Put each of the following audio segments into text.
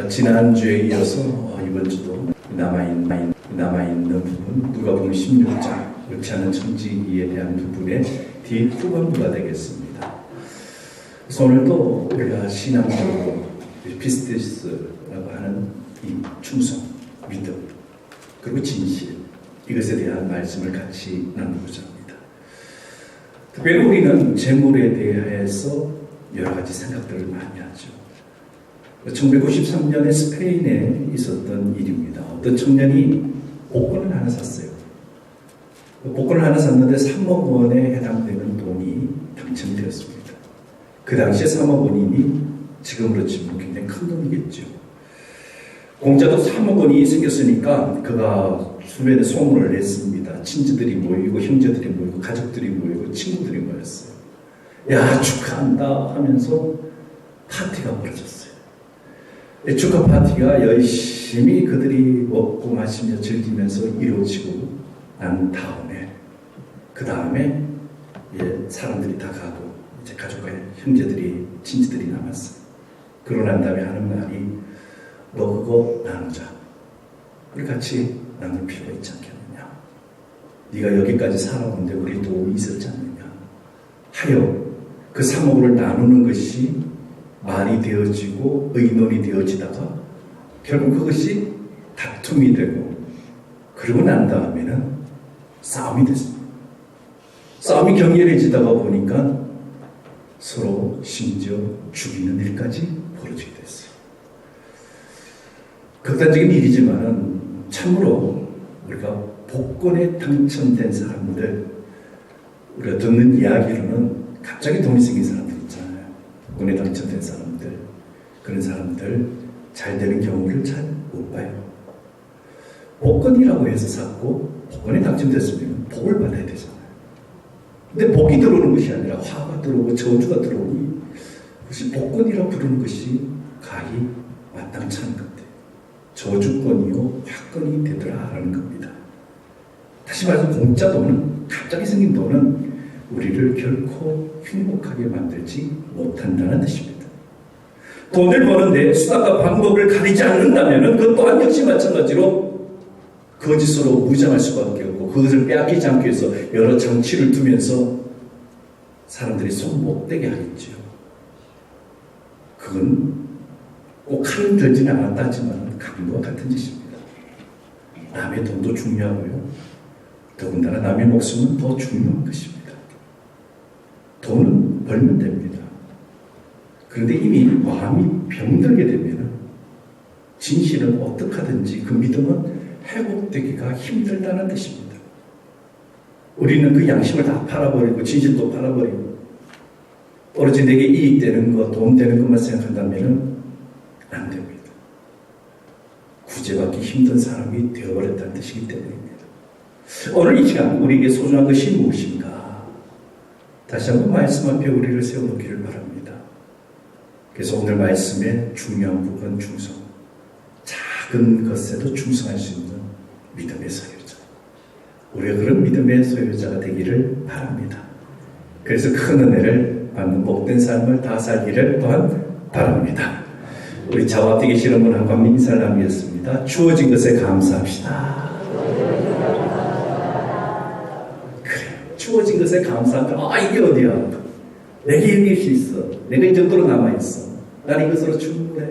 지난주에 이어서 이번 주도 남아있는 부분 누가복음 16장 옳지 않은 청지기에 대한 부분의 뒷후반부가 되겠습니다. 그래서 오늘도 우리가 신앙적으로 피스티스라고 하는 이 충성, 믿음, 그리고 진실, 이것에 대한 말씀을 같이 나누고자 합니다. 특별히 우리는 재물에 대해서 여러 가지 생각들을 많이 하죠. 1993년에 스페인에 있었던 일입니다. 어떤 청년이 복권을 하나 샀어요. 복권을 하나 샀는데 3억 원에 해당되는 돈이 당첨되었습니다. 그 당시에 3억 원이니 지금으로 치면 굉장히 큰 돈이겠죠. 공짜도 3억 원이 생겼으니까 그가 주변에 소문을 냈습니다. 친지들이 모이고 형제들이 모이고 가족들이 모이고 친구들이 모였어요. 야, 축하한다 하면서 파티가 벌어졌어요. 축하 파티가 열심히 그들이 먹고 마시며 즐기면서 이루어지고 난 다음에 그 다음에 사람들이 다 가고 이제 가족과 형제들이 친지들이 남았어요. 그러고 난 다음에 하는 말이 너 그거 나누자. 우리 같이 나눌 필요가 있지 않겠느냐. 네가 여기까지 살아오는데 우리 도움이 있었지 않느냐 하여 그 3억을 나누는 것이 말이 되어지고 의논이 되어지다가 결국 그것이 다툼이 되고 그러고 난 다음에는 싸움이 됐습니다. 싸움이 격렬해지다가 보니까 서로 심지어 죽이는 일까지 벌어지게 됐어요. 극단적인 일이지만은 참으로 우리가 복권에 당첨된 사람들, 우리가 듣는 이야기로는 갑자기 돈이 생긴 사람들 있잖아요. 복권에 당첨된 사람들, 그런 사람들 잘 되는 경우를 잘 못 봐요. 복권이라고 해서 샀고 복권에 당첨됐으면 복을 받아야 되잖아요. 근데 복이 들어오는 것이 아니라 화가 들어오고 저주가 들어오니 그것이 복권이라고 부르는 것이 가히 마땅치 않은 것 같아요. 저주권이요 화권이 되더라라는 겁니다. 다시 말해서 공짜 돈은, 갑자기 생긴 돈은 우리를 결코 행복하게 만들지 못한다는 뜻입니다. 돈을 버는데 수단과 방법을 가리지 않는다면 그 또한 역시 마찬가지로 거짓으로 무장할 수밖에 없고 그것을 빼앗기지 않기 위해서 여러 장치를 두면서 사람들이 손 못 대게 하겠죠. 그건 꼭 칼은 들지는 않았다 하지만 강도와 같은 짓입니다. 남의 돈도 중요하고요. 더군다나 남의 목숨은 더 중요한 것입니다. 돈은 벌면 됩니다. 그런데 이미 마음이 병들게 되면 진실은 어떻게 하든지 그 믿음은 회복되기가 힘들다는 뜻입니다. 우리는 그 양심을 다 팔아버리고 진실도 팔아버리고 오로지 내게 이익되는 것, 도움되는 것만 생각한다면 안 됩니다. 구제받기 힘든 사람이 되어버렸다는 뜻이기 때문입니다. 오늘 이 시간 우리에게 소중한 것이 무엇인가? 다시 한번 말씀 앞에 우리를 세워놓기를 바랍니다. 그래서 오늘 말씀의 중요한 부분 충성. 작은 것에도 충성할 수 있는 믿음의 소유자. 우리가 그런 믿음의 소유자가 되기를 바랍니다. 그래서 큰 은혜를 받는 복된 삶을 다 살기를 또한 바랍니다. 우리 저 앞에 계시는 분 한 번 인사를 나누겠습니다. 주어진 것에 감사합시다. 그래, 주어진 것에 감사합니다. 이게 어디야? 내게 이것이 있어. 내가 이 정도로 남아있어. 나는 이것으로 충분해.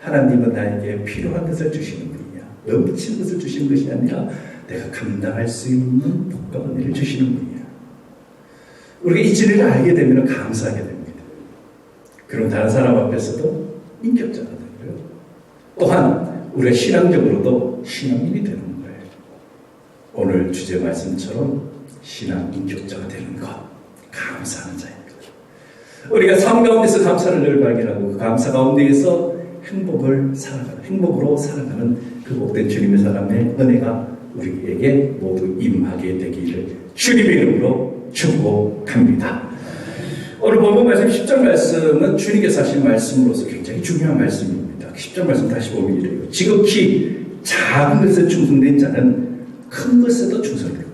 하나님은 나에게 필요한 것을 주시는 분이야. 넘치는 것을 주시는 것이 아니라 내가 감당할 수 있는 복과 은혜를 주시는 분이야. 우리가 이 진리를 알게 되면 감사하게 됩니다. 그럼 다른 사람 앞에서도 인격자가 되고요. 또한 우리가 신앙적으로도 신앙인이 되는 거예요. 오늘 주제 말씀처럼 신앙 인격자가 되는 것, 감사하는 자입니다. 우리가 삶 가운데서 감사를 늘 발견하고 그 감사 가운데에서 행복으로 살아가는 그 복된 주님의 사람의 은혜가 우리에게 모두 임하게 되기를 주님의 이름으로 축복합니다. 오늘 본문 말씀 10절 말씀은 주님께서 하신 말씀으로서 굉장히 중요한 말씀입니다. 10절 말씀 다시 보면 이래요. 지극히 작은 것에 충성된 자는 큰 것에도 충성되고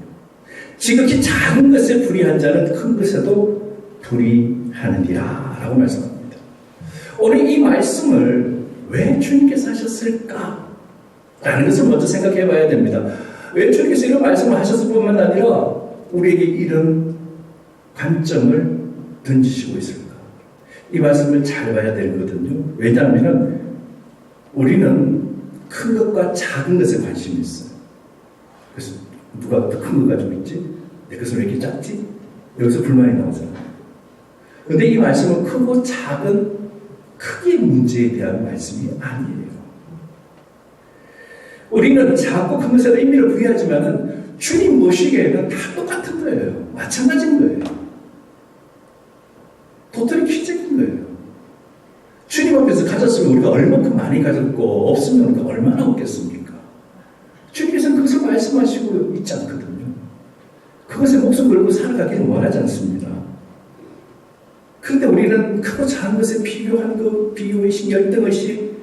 지극히 작은 것에 불의한 자는 큰 것에도 불의하느니라 라고 말씀합니다. 오늘 이 말씀을 왜 주님께서 하셨을까? 라는 것을 먼저 생각해 봐야 됩니다. 왜 주님께서 이런 말씀을 하셨을 뿐만 아니라 우리에게 이런 관점을 던지시고 있을까? 이 말씀을 잘 봐야 되거든요. 왜냐하면 우리는 큰 것과 작은 것에 관심이 있어요. 그래서 누가 더 큰 거 가지고 있지? 내 것은 왜 이렇게 작지? 여기서 불만이 나오잖아요. 그런데 이 말씀은 크고 작은 크기의 문제에 대한 말씀이 아니에요. 우리는 작고 큰 것에 의미를 부여하지만 주님 모시기에는 다 똑같은 거예요. 마찬가지인 거예요. 도토리 키적인 거예요. 주님 앞에서 가졌으면 우리가 얼마큼 많이 가졌고 없으면 우리가 얼마나 없겠습니까? 주님께서는 그것을 말씀하시고 있지 않거든요. 그것에 목숨 걸고 살아가기는 원하지 않습니다. 그런데 우리는 크고 작은 것에 비교하는 것, 비교의식, 열등의식,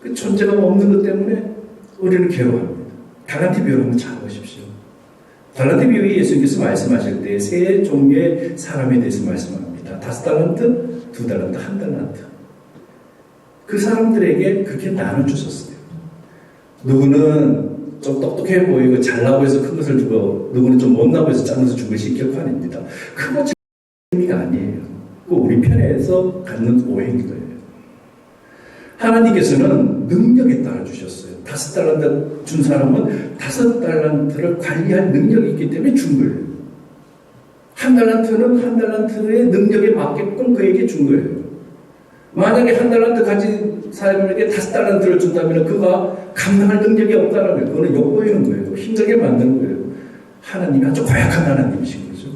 그 존재감 없는 것 때문에 우리는 괴로워합니다. 달란트 비유를 한번 잘 보십시오. 달란트 비유에 예수님께서 말씀하실 때 세 종류의 사람에 대해서 말씀합니다. 5달란트, 2달란트, 1달란트. 그 사람들에게 그렇게 나눠주셨어요. 누구는 좀 똑똑해 보이고 잘나 보여서 큰 것을 주고, 누구는 좀 못나 보여서 작은 것을 준 것이 결코 아닙니다. 크고 작은 의미가 아니에요. 그 우리 편에서 갖는 오해인 거예요. 하나님께서는 능력에 따라 주셨어요. 5달란트 준 사람은 5달란트를 관리할 능력이 있기 때문에 준 거예요. 1달란트는 1달란트의 능력에 맞게끔 그에게 준 거예요. 만약에 1달란트 가진 사람에게 5달란트를 준다면 그가 감당할 능력이 없다는 거예요. 그거는 욕보이는 거예요. 힘들게 만드는 거예요. 하나님이 아주 고약한 하나님이신 거죠.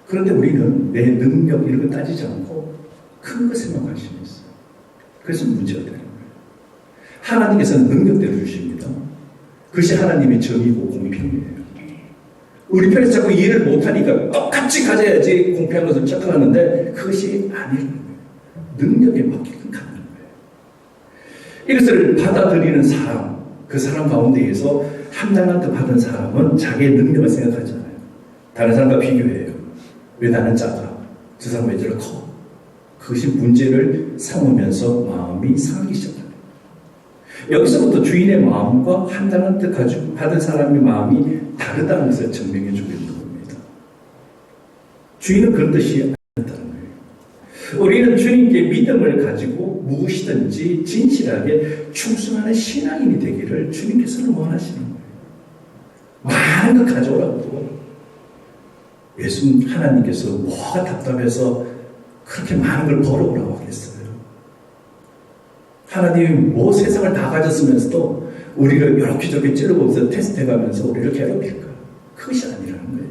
그런데 우리는 내 능력 이런 거 따지지 않고 큰 것에만 관심이 있어요. 그래서 문제가 되는 거예요. 하나님께서는 능력대로 주십니다. 그것이 하나님의 정의고 공평이에요. 우리 편에서 자꾸 이해를 못하니까 똑같이 가져야지 공평한 것을 착각하는데 그것이 아니라는 거예요. 능력에 맞게끔 가는 거예요. 이것을 받아들이는 사람, 그 사람 가운데에서 1달란트 받은 사람은 자기의 능력을 생각하잖아요. 다른 사람과 비교해요. 왜 나는 작아? 저 사람 왜 저렇게 커? 그것이 문제를 삼으면서 마음이 상하기 시작합니다. 여기서부터 주인의 마음과 1달란트 가지고 받은 사람의 마음이 다르다는 것을 증명해 주고 있는 겁니다. 주인은 그런 뜻이 아니었다는 거예요. 우리는 주님께 믿음을 가지고 무엇이든지 진실하게 충성하는 신앙인이 되기를 주님께서는 원하시는 거예요. 많은 것 가져오라고. 예수님 하나님께서 뭐가 답답해서 그렇게 많은 걸 벌어오라고 하겠어요. 하나님이 뭐 세상을 다 가졌으면서도 우리를 이렇게 저렇게 찌르고서 테스트해가면서 우리를 괴롭힐까? 그것이 아니라는 거예요.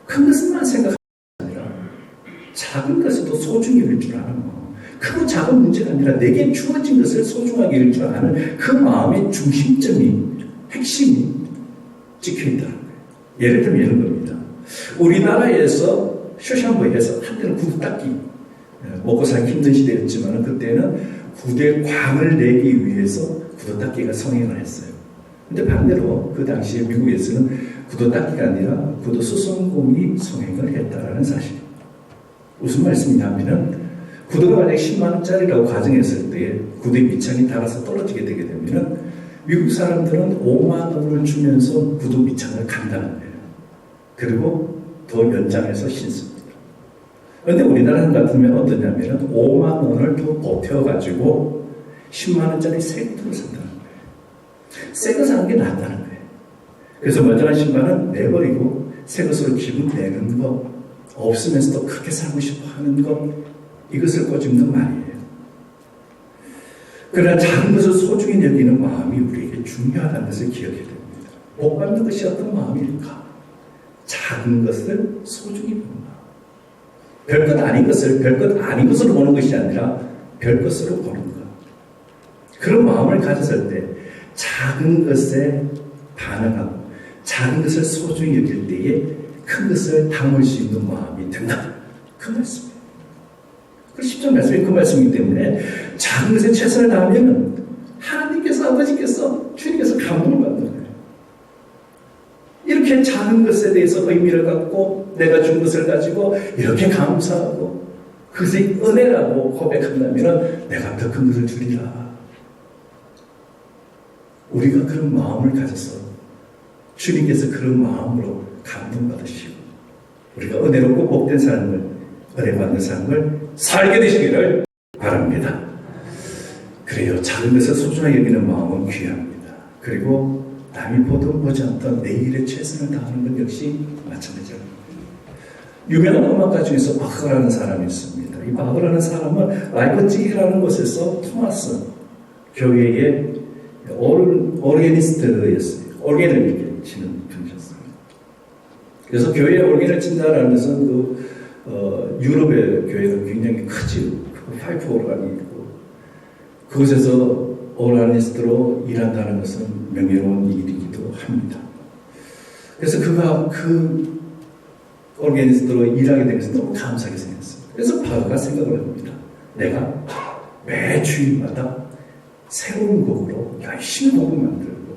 큰 것만 생각하는 게 아니라 작은 것에도 소중히 여길 줄 아는 마음. 크고 작은 문제가 아니라 내게 주어진 것을 소중하게 여길 줄 아는 그 마음의 중심점이, 핵심이 찍혀있다는 거예요. 예를 들면 이런 겁니다. 우리나라에서 쇼샴부에서 한때는 구두 닦기, 먹고 살기 힘든 시대였지만 그때는 구두에 광을 내기 위해서 구두 닦기가 성행을 했어요. 근데 반대로 그 당시에 미국에서는 구두 닦기가 아니라 구두 수선공이 성행을 했다라는 사실입니다. 무슨 말씀이냐면은 구두가 만약 10만원짜리라고 가정했을 때 구두의 밑창이 닳아서 떨어지게 되게 되면은 미국 사람들은 5만원을 주면서 구두 밑창을 간다는 거예요. 그리고 더 연장해서 신습니다. 그런데 우리나라 같으면 어떠냐면 5만 원을 더 보태어가지고 10만 원짜리 새 구두를 산다는 거예요. 새 거 사는 게 낫다는 거예요. 그래서 멀쩡한 신발은 내버리고 새 것으로 기분 내는 거, 없으면서도 그렇게 살고 싶어 하는 것, 이것을 꼬집는 말이에요. 그러나 작은 것을 소중히 여기는 마음이 우리에게 중요하다는 것을 기억해야 됩니다. 복 받는 것이 어떤 마음일까? 작은 것을 소중히 보는 마음. 별것 아닌 것을 별것 아닌 것으로 보는 것이 아니라 별것으로 보는 것. 그런 마음을 가졌을 때 작은 것에 반응하고 작은 것을 소중히 여길 때에 큰 것을 담을 수 있는 마음이 든다. 그 말씀이에요. 그 10절 말씀이 그 말씀이기 때문에 작은 것에 최선을 다하면 하나님께서, 아버지께서, 주님께서 감동을 받는 거예요. 이렇게 작은 것에 대해서 의미를 갖고 내가 준 것을 가지고 이렇게 감사하고 그것이 은혜라고 고백한다면 내가 더 큰 것을 주리라. 우리가 그런 마음을 가져서 주님께서 그런 마음으로 감동받으시고 우리가 은혜롭고 복된 삶을, 은혜받는 삶을 살게 되시기를 바랍니다. 그래요. 작은 것을 소중하게 여기는 마음은 귀합니다. 그리고 남이 보든 보지 않던 내 일에 최선을 다하는 것 역시 마찬가지입니다. 유명한 음악가 중에서 바흐라는 사람이 있습니다. 이 바흐라는 사람은 라이프치히라는 곳에서 토마스 교회의 오르게니스트였어요. 오르겐을 이렇게 치는 분이셨습니다. 그래서 교회에 오르겐을 친다라는 것은 유럽의 교회가 굉장히 크지요. 파이프 오르간이 있고 그곳에서 오르가니스트로 일한다는 것은 명예로운 일이기도 합니다. 그래서 그가 그 오르게니스트로 일하게 되면서 너무 감사하게 생겼어요. 그래서 바흐가 생각을 합니다. 내가 매 주일마다 새로운 곡으로 열심히 곡을 만들고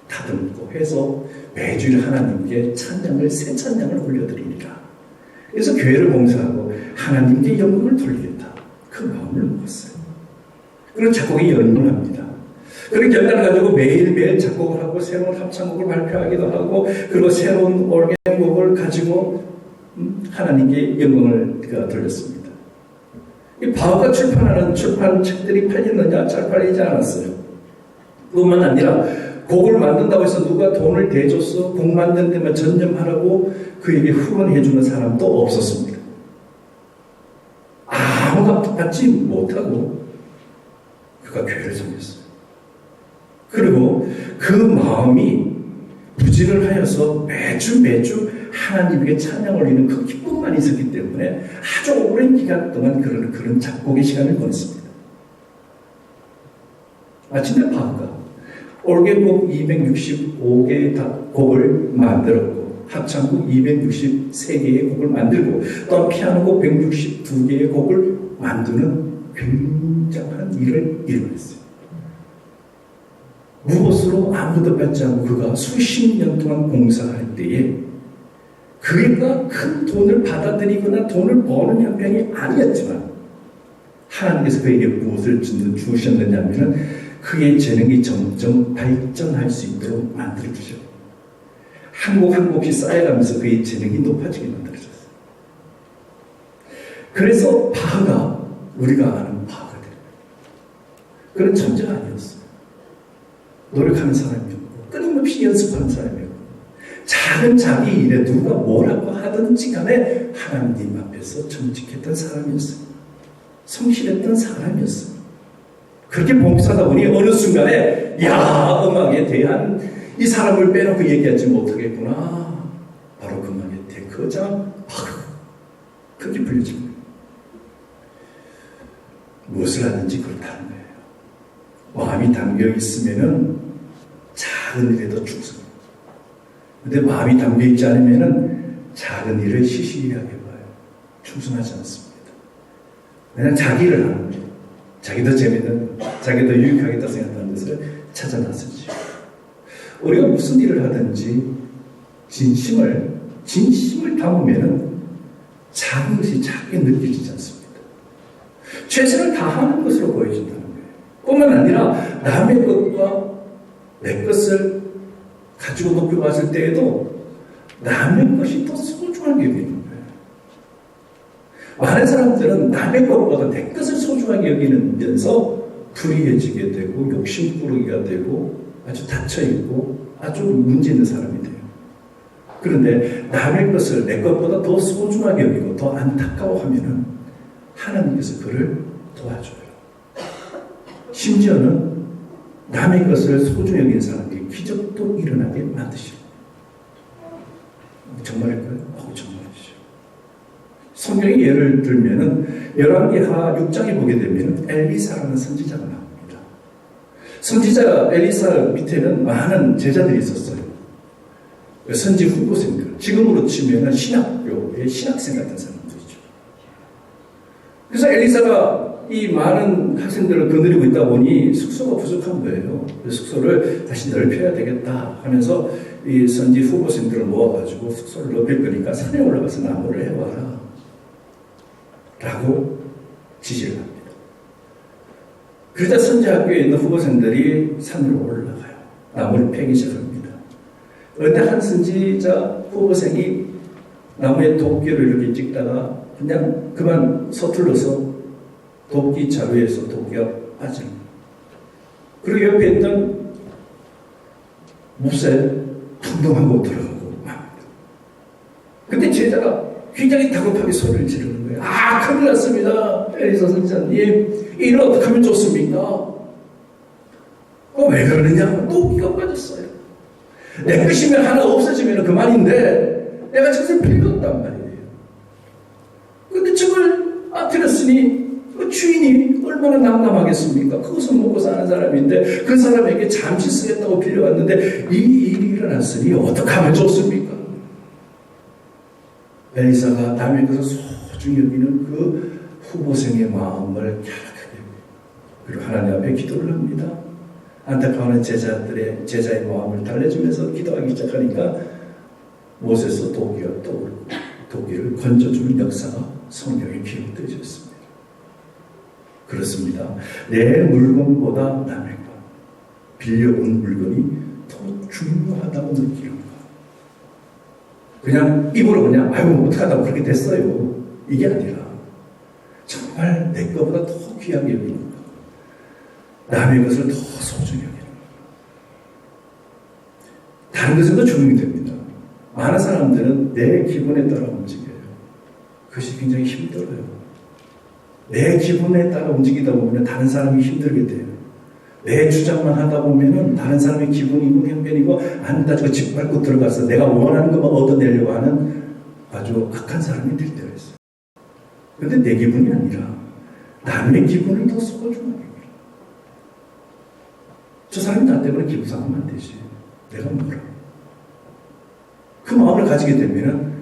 다듬고 해서 매주일 하나님께 찬양을 새 찬양을 올려드리리라. 그래서 교회를 봉사하고 하나님께 영광을 돌리겠다. 그 마음을 먹었어요. 그런 작곡에 연구를 합니다. 그런 결단을 가지고 매일매일 작곡을 하고 새로운 합창곡을 발표하기도 하고 그리고 새로운 오르겐곡을 가지고 하나님께 영광을 돌렸습니다. 이 바흐가 출판하는 출판책들이 팔리느냐? 잘 팔리지 않았어요. 뿐만 아니라 곡을 만든다고 해서 누가 돈을 대줘서 곡 만드는 데만 전념하라고 그에게 후원해주는 사람도 없었습니다. 아무 값도 받지 못하고 그가 교회를 섬겼어요. 그리고 그 마음이 부지를 하여서 매주 하나님께 찬양 올리는 그 기쁨만 있었기 때문에 아주 오랜 기간 동안 그런 작곡의 시간을 보냈습니다. 마침내 바흐가 오르겐곡 265개의 곡을 만들었고 합창곡 263개의 곡을 만들고 또 피아노곡 162개의 곡을 만드는 굉장한 일을 이루었어요. 무엇으로 아무도 받지 않고 그가 수십 년 동안 봉사할 때에 그가 큰 돈을 받아들이거나 돈을 버는 형편이 아니었지만 하나님께서 그에게 무엇을 주셨느냐면 그의 재능이 점점 발전할 수 있도록 만들어주셨고 한 곡 한 곡씩 쌓여가면서 그의 재능이 높아지게 만들어졌어요. 그래서 바흐가 우리가 아는 바흐가 됩니다. 그런 천재가 아니었어요. 노력하는 사람이었고 끊임없이 연습하는 사람이었고 작은 자기 일에 누가 뭐라고 하든지 간에 하나님 앞에서 정직했던 사람이었어요. 성실했던 사람이었어요. 그렇게 봉사하다 보니 어느 순간에 음악에 대한 이 사람을 빼놓고 얘기하지 못하겠구나. 바로 그 음악의 대거장 바흐. 그렇게 불려집니다. 무엇을 하든지 그렇다는 거예요. 마음이 담겨 있으면은 작은 일에도 충성. 근데 마음이 담겨 있지 않으면은 작은 일을 시시하게 봐요. 충성하지 않습니다. 그냥 자기 일을 하는 거예요. 자기 더 재밌는, 자기 더 유익하겠다 생각하는 것을 찾아 나서죠. 우리가 무슨 일을 하든지 진심을 담으면은 작은 것이 작게 느껴지지 않습니다. 최선을 다하는 것으로 보여진다는 거예요. 뿐만 아니라 남의 것과 내 것을 가지고 높이 봤을 때에도 남의 것이 더 소중하게 여기는 거예요. 많은 사람들은 남의 것보다 내 것을 소중하게 여기면서 불의해지게 되고 욕심꾸러기가 되고 아주 닫혀있고 아주 문제 있는 사람이 돼요. 그런데 남의 것을 내 것보다 더 소중하게 여기고 더 안타까워하면은 하나님께서 그를 도와줘요. 심지어는 남의 것을 소중히 여기는 사람에게 기적도 일어나게 만드시고. 정말일까요? 정말이죠. 성경의 예를 들면은 열왕기하 6장에 보게 되면은 엘리사라는 선지자가 나옵니다. 선지자 엘리사 밑에는 많은 제자들이 있었어요. 선지 후보생들, 지금으로 치면은 신학교의 신학생 같은 사람들이죠. 그래서 엘리사가 이 많은 학생들을 거느리고 있다 보니 숙소가 부족한 거예요. 숙소를 다시 넓혀야 되겠다 하면서 이 선지 후보생들을 모아가지고 숙소를 넓힐 거니까 산에 올라가서 나무를 해와라. 라고 지시를 합니다. 그러자 선제학교에 있는 후보생들이 산으로 올라가요. 나무를 패기 시작합니다. 그런데 한 선지자 후보생이 나무에 도끼를 이렇게 찍다가 그냥 그만 서툴러서 도끼 자루에서 도끼가 빠집니다. 그리고 옆에 있던 못에 풍덩하고 들어가고 맙니다. 근데 제자가 굉장히 다급하게 소리를 지르는 거예요. 아, 큰일 났습니다. 엘리사 선지자님, 이를 어떻게 하면 좋습니까? 왜 그러느냐? 도끼가 빠졌어요. 내 것이면 하나 없어지면 그만인데 내가 저것을 빌렸단 말이에요. 근데 저걸 들었으니 그 주인이 얼마나 난감하겠습니까? 그것을 먹고 사는 사람인데 그 사람에게 잠시 쓰겠다고 빌려왔는데 이 일이 일어났으니 어떻게 하면 좋습니까? 엘리사가 남의 것을 소중히 여기는 그 후보생의 마음을 갸륵하게 그리고 하나님 앞에 기도를 합니다. 안타까워하는 제자의 마음을 달래주면서 기도하기 시작하니까 못에서 도끼가 떠오르고 도끼를 건져주는 역사가 성경에 기록되어졌습니다. 그렇습니다. 내 물건보다 남의 것, 빌려온 물건이 더 중요하다고 느끼는 것. 그냥 입으로 그냥 아이고 어떡하다고 그렇게 됐어요. 이게 아니라 정말 내 것보다 더 귀하게 여기는 것. 남의 것을 더 소중히 여기는 것. 다른 것에도 적용이 됩니다. 많은 사람들은 내 기분에 따라 움직여요. 그것이 굉장히 힘들어요. 내 기분에 따라 움직이다 보면 다른 사람이 힘들게 돼요. 내 주장만 하다 보면 다른 사람의 기분이고 행변이고 안 따지고 짓밟고 들어가서 내가 원하는 것만 얻어내려고 하는 아주 악한 사람이 될 때가 있어요. 그런데 내 기분이 아니라 남의 기분을 더 소중하게 해요. 저 사람이 나 때문에 기분 상하면 안 되지. 내가 뭐라. 그 마음을 가지게 되면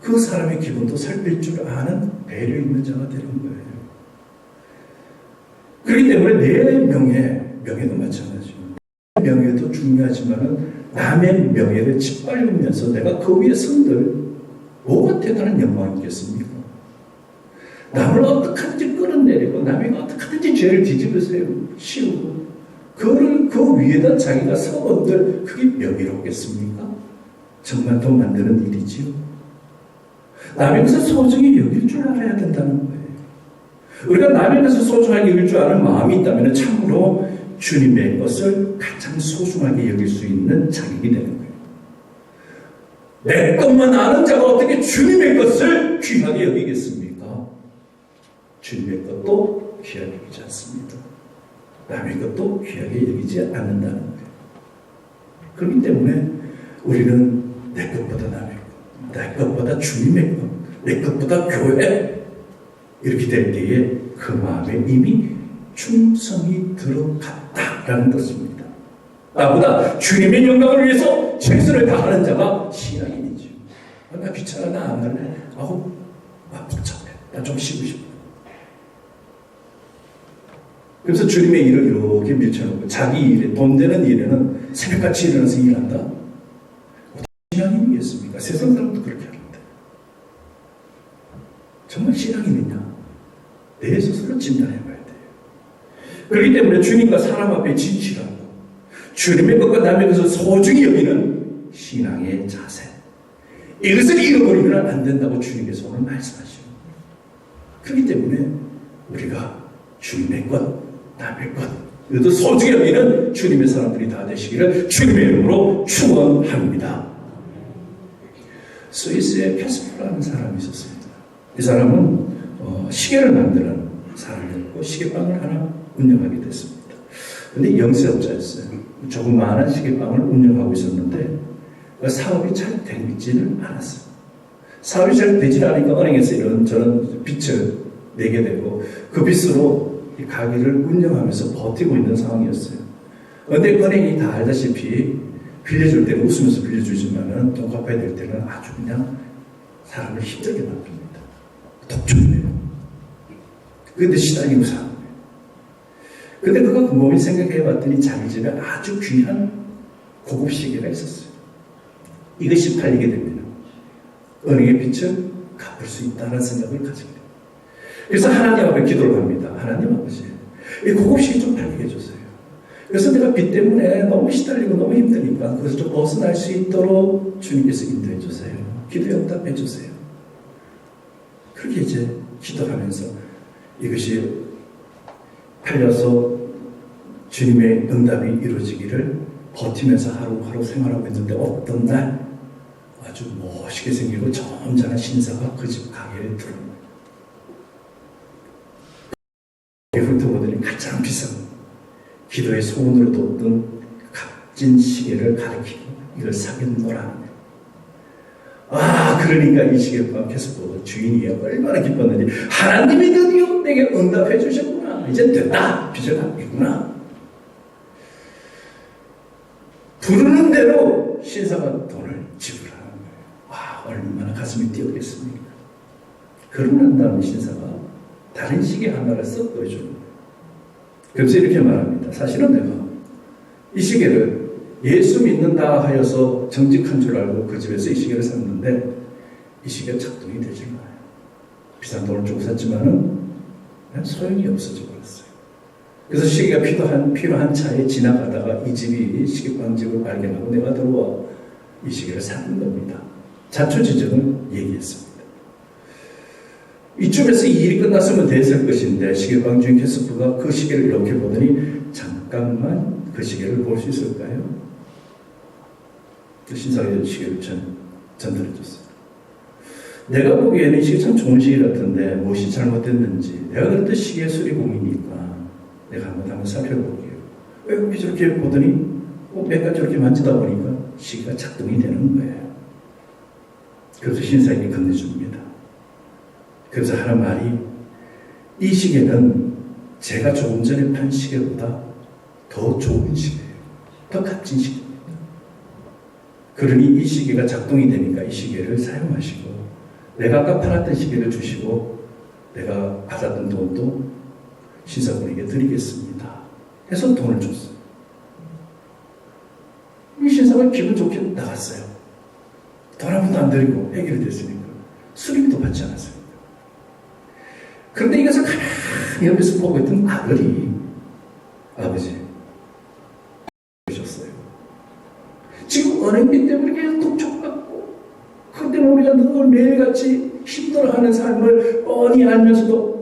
그 사람의 기분도 살필 줄 아는 배려 있는 자가 되는 거예요. 그렇기 때문에 내 명예도 마찬가지죠. 명예도 중요하지만 남의 명예를 짓밟으면서 내가 그 위에 선들 뭐가 대단한 영광이 있겠습니까? 남을 어떻게든지 끌어내리고 남이 어떻게든지 죄를 뒤집어서 씌우고 그거를 그 위에다 자기가 서건들 그게 명예롭겠습니까? 정말 더 만드는 일이지요. 남의 것을 소중히 여길 줄 알아야 된다는 거예요. 우리가 남의 것을 소중하게 여길 줄 아는 마음이 있다면 참으로 주님의 것을 가장 소중하게 여길 수 있는 자격이 되는 거예요. 내 것만 아는 자가 어떻게 주님의 것을 귀하게 여기겠습니까? 주님의 것도 귀하게 여기지 않습니다. 남의 것도 귀하게 여기지 않는다는 거예요. 그렇기 때문에 우리는 내 것보다 남의 것, 내 것보다 주님의 것, 내 것보다 교회 이렇게 될 때에 그 마음에 이미 충성이 들어갔다라는 것입니다. 나보다 주님의 영광을 위해서 최선을 다하는 자가 신앙인이죠. 나 귀찮아, 나 안 할래. 복잡해. 나 좀 쉬고 싶어. 그래서 주님의 일을 이렇게 밀쳐놓고 자기 일에, 돈 되는 일에는 새벽같이 일어나서 일한다? 신앙인이겠습니까? 세상 사람도 그렇게 하는데. 정말 신앙인이냐? 내 스스로 진단해봐야 돼요. 그렇기 때문에 주님과 사람 앞에 진실하고 주님의 것과 남의 것을 소중히 여기는 신앙의 자세. 이것을 잃어버리면 안 된다고 주님께서 오늘 말씀하시죠. 그렇기 때문에 우리가 주님의 것, 남의 것, 이것도 소중히 여기는 주님의 사람들이 다 되시기를 주님의 이름으로 축원합니다. 스위스에 캐스퍼라는 사람이 있었습니다. 이 사람은 시계를 만드는 사람이었고 시계방을 하나 운영하게 됐습니다. 그런데 영세업자였어요. 조그마한 시계방을 운영하고 있었는데 그 사업이 잘 되지는 않았어요. 사업이 잘 되지 않으니까 은행에서 이런저런 빚을 내게 되고 그 빚으로 이 가게를 운영하면서 버티고 있는 상황이었어요. 그런데 은행이 다 알다시피 빌려줄 때는 웃으면서 빌려주지만은 돈 갚아야 될 때는 아주 그냥 사람을 힘들게 만듭니다. 독점이에요. 그런데 시달리고 사는 거예요. 근데 그가 곰곰이 생각해 봤더니 자기 집에 아주 귀한 고급 시계가 있었어요. 이것이 팔리게 되면 은행의 빚을 갚을 수 있다는 생각을 가지게 돼요. 그래서 하나님 앞에 기도를 합니다. 하나님 아버지, 이 고급식이 좀 밝게 해주세요. 그래서 내가 빚 때문에 너무 시달리고 너무 힘드니까 그것을 좀 벗어날 수 있도록 주님께서 인도해 주세요. 기도에 응답해 주세요. 그렇게 이제 기도하면서 이것이 팔려서 주님의 응답이 이루어지기를 버티면서 하루하루 생활하고 있는데 어떤 날 아주 멋있게 생기고 점잖은 신사가 그 집 가게에 들어옵니다. 훑어보더니 가장 비싼 기도의 소원으로 뒀던 값진 시계를 가리키고 이걸 사겠노라. 그러니까 이 시계만 계속 보고 주인이 얼마나 기뻤는지 하나님이 드디어 내게 응답해 주셨구나. 이제 됐다. 빚을 갚겠구나. 부르는 대로 신사가 돈을 지불하는 거예요. 얼마나 가슴이 뛰었겠습니까? 그러고 난 다음에 신사가 다른 시계 하나를 썩 보여주는 거예요. 그래서 이렇게 말합니다. 사실은 내가 이 시계를 예수 믿는다 하여서 정직한 줄 알고 그 집에서 이 시계를 샀는데 이 시계가 작동이 되지 않아요. 비싼 돈을 주고 샀지만은 소용이 없어져 버렸어요. 그래서 시계가 필요한 차에 지나가다가 이 집이 시계방집을 발견하고 내가 들어와 이 시계를 사는 겁니다. 자초지종을 얘기했습니다. 이쯤에서 이 일이 끝났으면 됐을 것인데 시계방 주인 캐스프가 그 시계를 이렇게 보더니 잠깐만 그 시계를 볼 수 있을까요? 그 신사의 시계를 전달해줬어요. 내가 보기에는 이 시계 참 좋은 시계 같은데 무엇이 잘못됐는지 내가 그랬던 시계 수리공이니까 내가 한번 살펴볼게요. 왜 저렇게 보더니 몇 가지 저렇게 만지다 보니까 시계가 작동이 되는 거예요. 그래서 신사에게 건네줍니다. 그래서 하는 말이 이 시계는 제가 조금 전에 판 시계보다 더 좋은 시계예요. 더 값진 시계입니다. 그러니 이 시계가 작동이 되니까 이 시계를 사용하시고 내가 아까 팔았던 시계를 주시고 내가 받았던 돈도 신사분에게 드리겠습니다. 해서 돈을 줬어요. 이 신사가 기분 좋게 나갔어요. 돈 한 푼도 안 드리고 해결됐으니까 수리비도 받지 않았어요. 그런데 이것을 가만히 옆에서 보고 있던 아들이 아버지 오셨어요. 지금 은행비 때문에 계속 독촉받고 그것 때문에 우리가 늘 매일같이 힘들어하는 삶을 뻔히 알면서도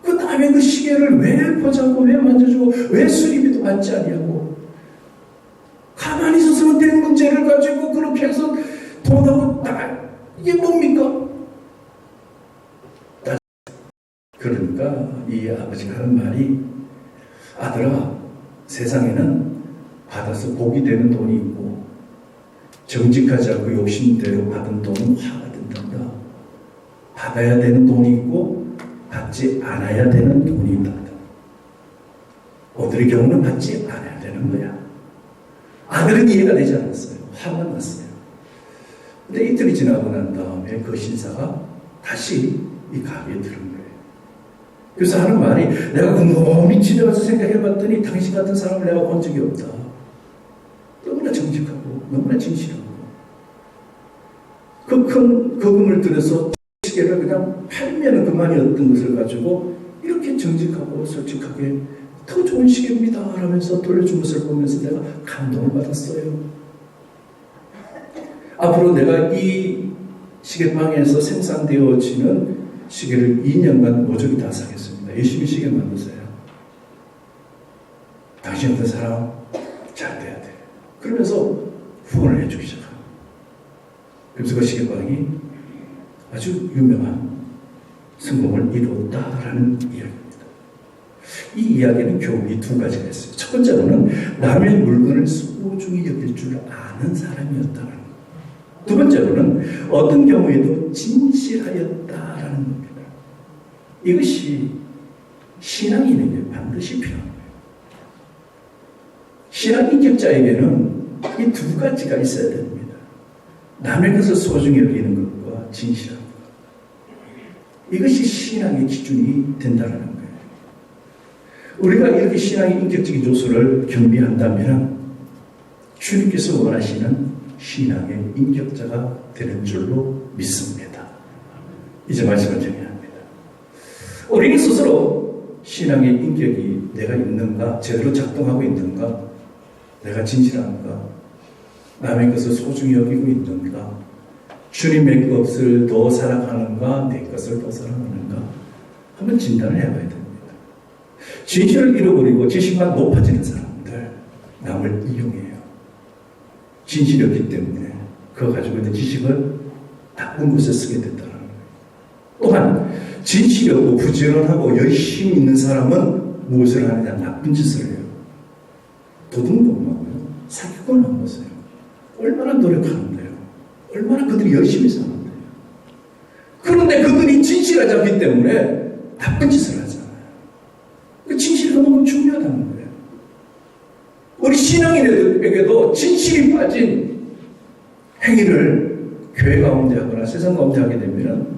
그 다음에 그 시계를 왜 보자고 왜 만져주고 왜 수리비도 받지 않냐고 가만히 있었으면 된 문제를 가지고 그렇게 해서 돈하고 이게 뭡니까? 그러니까 이 아버지가 하는 말이 아들아 세상에는 받아서 복이 되는 돈이 있고 정직하지 않고 욕심대로 받은 돈은 화가 된단다. 받아야 되는 돈이 있고 받지 않아야 되는 돈이 있다. 오늘의 경우는 받지 않아야 되는 거야. 아들은 이해가 되지 않았어요. 화가 났어요. 근데 이틀이 지나고 난 다음에 그 신사가 다시 이 가게에 들은 거예요. 그래서 하는 말이 내가 곰곰이 집에 가서 생각해봤더니 당신 같은 사람을 내가 본 적이 없다. 너무나 정직하고 너무나 진실하고 그 큰 거금을 들여서 시계를 그냥 팔면 그만이었던 것을 가지고 이렇게 정직하고 솔직하게 더 좋은 시계입니다 하면서 돌려준 것을 보면서 내가 감동을 받았어요. 앞으로 내가 이 시계방에서 생산되어지는 시계를 2년간 모조리 다 사겠습니다. 열심히 시계 만드세요. 당신 같은 사람 잘 돼야 돼. 그러면서 후원을 해주기 시작합니다. 그래서 그 시계방이 아주 유명한 성공을 이루었다라는 이야기입니다. 이 이야기는 교훈이 두 가지가 있어요. 첫 번째로는 남의 물건을 소중히 여길 줄 아는 사람이었다는 것. 두 번째로는 어떤 경우에도 진실하였다라는 겁니다. 이것이 신앙인에게 반드시 필요한 거예요. 신앙 인격자에게는 이 두 가지가 있어야 됩니다. 남의 것을 소중히 여기는 것과 진실한 것. 이것이 신앙의 기준이 된다는 거예요. 우리가 이렇게 신앙의 인격적인 요소를 겸비한다면 주님께서 원하시는 신앙의 인격자가 되는 줄로 믿습니다. 이제 말씀을 정리합니다. 우리는 스스로 신앙의 인격이 내가 있는가, 제대로 작동하고 있는가, 내가 진실한가, 남의 것을 소중히 여기고 있는가, 주님의 것을 더 사랑하는가, 내 것을 더 사랑하는가, 한번 진단을 해봐야 됩니다. 진실을 잃어버리고 지식만 높아지는 사람들, 남을 이용해요. 진실이 없기 때문에 그거 가지고 있는 지식을 나쁜 곳에 쓰게 된다는 거예요. 또한 진실이 없고 부지런하고 열심히 있는 사람은 무엇을 하느냐? 나쁜 짓을 해요. 도둑놈하고요, 사기꾼을 한 것이에요. 얼마나 노력하는데요. 얼마나 그들이 열심히 사는데요. 그런데 그들이 진실하지 않기 때문에 나쁜 짓을 하잖아요. 그 진실이 너무 중요하다는 거예요. 우리 신앙인에게도 진실이 빠진 행위를 교회 가운데 하거나 세상 가운데 하게 되면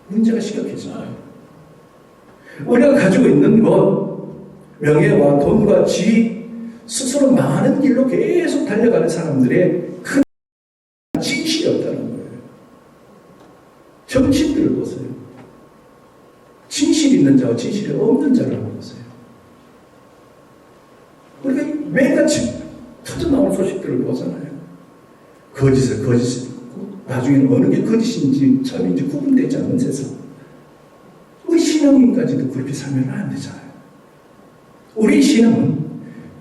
문제가 심각해져요. 우리가 가지고 있는 것, 명예와 돈과 지위, 스스로 많은 길로 계속 달려가는 사람들의 큰 진실이 없다는 거예요. 정치인들을 보세요. 진실이 있는 자와 진실이 없는 자를 보세요. 우리가 매일같이 터져나올 소식들을 보잖아요. 거짓을 듣고 나중에는 어느 게 거짓인지 참인지 구분되지 않는 세상. 우리 신앙인까지도 그렇게 살면 안 되잖아요. 우리 신앙은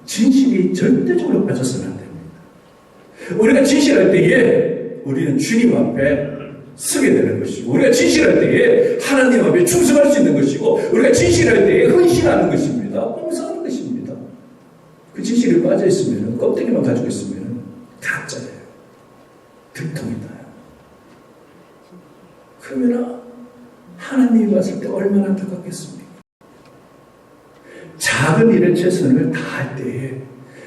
진실이 절대적으로 빠져서는 안 됩니다. 우리가 진실할 때에 우리는 주님 앞에 서게 되는 것이고, 우리가 진실할 때에 하나님 앞에 충성할 수 있는 것이고, 우리가 진실할 때에 헌신하는 것입니다. 봉사하는 것입니다. 그 진실이 빠져 있으면, 껍데기만 가지고 있으면 가짜예요. 들통이다. 그러면 하나님이 봤을 때 얼마나 안타깝겠습니까? 작은 일에 최선을 다할 때에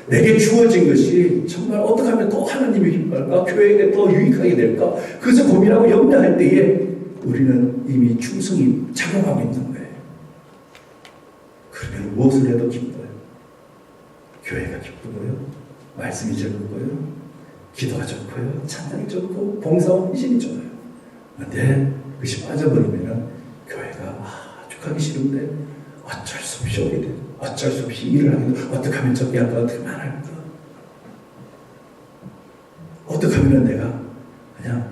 내게 주어진 것이 정말 어떻게 하면 더 하나님이 기뻐할까? 교회에게 더 유익하게 될까? 그래서 고민하고 염려할 때에 우리는 이미 충성이 작용하고 있는 거예요. 그러면 무엇을 해도 기뻐요. 교회가 기쁘고요. 말씀이 즐겁고요. 기도가 좋고요. 찬양이 좋고 봉사와 헌신이 좋아요. 그런데 그것이 빠져버리면 교회가 아주 가기 싫은데 어쩔 수 없이 오게 돼요. 어쩔 수 없이 일을 하게 돼요. 어떻게 하면 적게 할까? 어떻게 하면 안 할까? 어떻게 하면 내가 그냥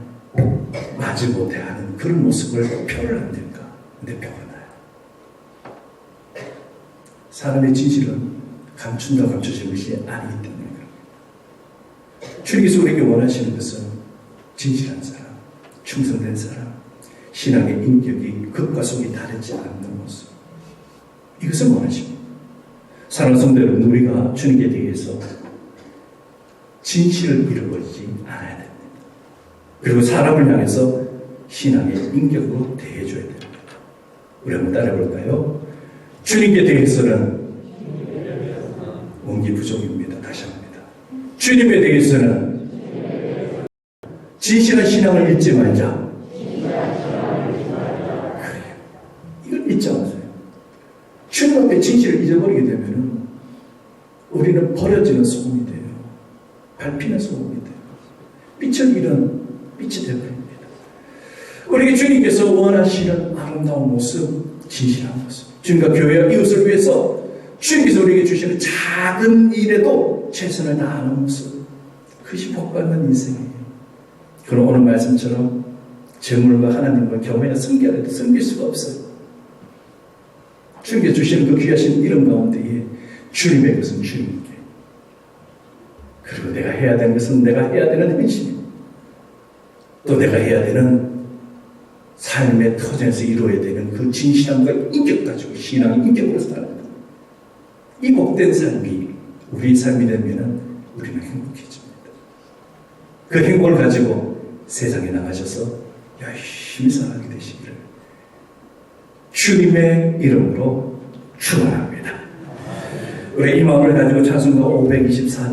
마지 못해하는 그런 모습을 표를 안 될까? 근데 표가 나요. 사람의 진실은 감춘다 감춰진 것이 아니기 때문에 그래요. 주님께서 우리에게 원하시는 것은 진실한 사람, 충성된 사람, 신앙의 인격이 겉과 속이 다르지 않는 모습. 이것을 원하십니다. 사랑하는 성도 여러분, 우리가 주님께 대해서 진실을 잃어버리지 않아야 됩니다. 그리고 사람을 향해서 신앙의 인격으로 대해줘야 됩니다. 우리 한번 따라해 볼까요? 주님께 대해서는 온기 부족입니다. 다시 합니다. 주님에 대해서는 진실한 신앙을 잊지 말자. 그래요. 이걸 잊지 마세요. 주님 앞에 진실을 잊어버리게 되면 우리는 버려지는 소금이 돼요. 밟히는 소금이 돼요. 빛을 잃은 빛이 되어버립니다. 우리에게 주님께서 원하시는 아름다운 모습, 진실한 모습, 주님과 교회와 이웃을 위해서 주님께서 우리에게 주시는 작은 일에도 최선을 다하는 모습, 그것이 복받는 인생이에요. 그럼 오늘 말씀처럼 재물과 하나님과 겸해야 성결해도 섬길 수가 없어요. 주님께 주시는 그 귀하신 이름 가운데에 주님의 것은 주님께, 그리고 내가 해야 되는 것은 내가 해야 되는 헌신입니다. 또 내가 해야 되는 삶의 터전에서 이루어야 되는 그 진실함과 인격 가지고 신앙의 인격으로 살아갑니다. 이 복된 삶이 우리의 삶이 되면 우리는 행복해집니다. 그 행복을 가지고 세상에 나가셔서 열심히 살아가게 되시기를 주님의 이름으로 축원합니다. 우리 이 마음을 가지고 찬송가 524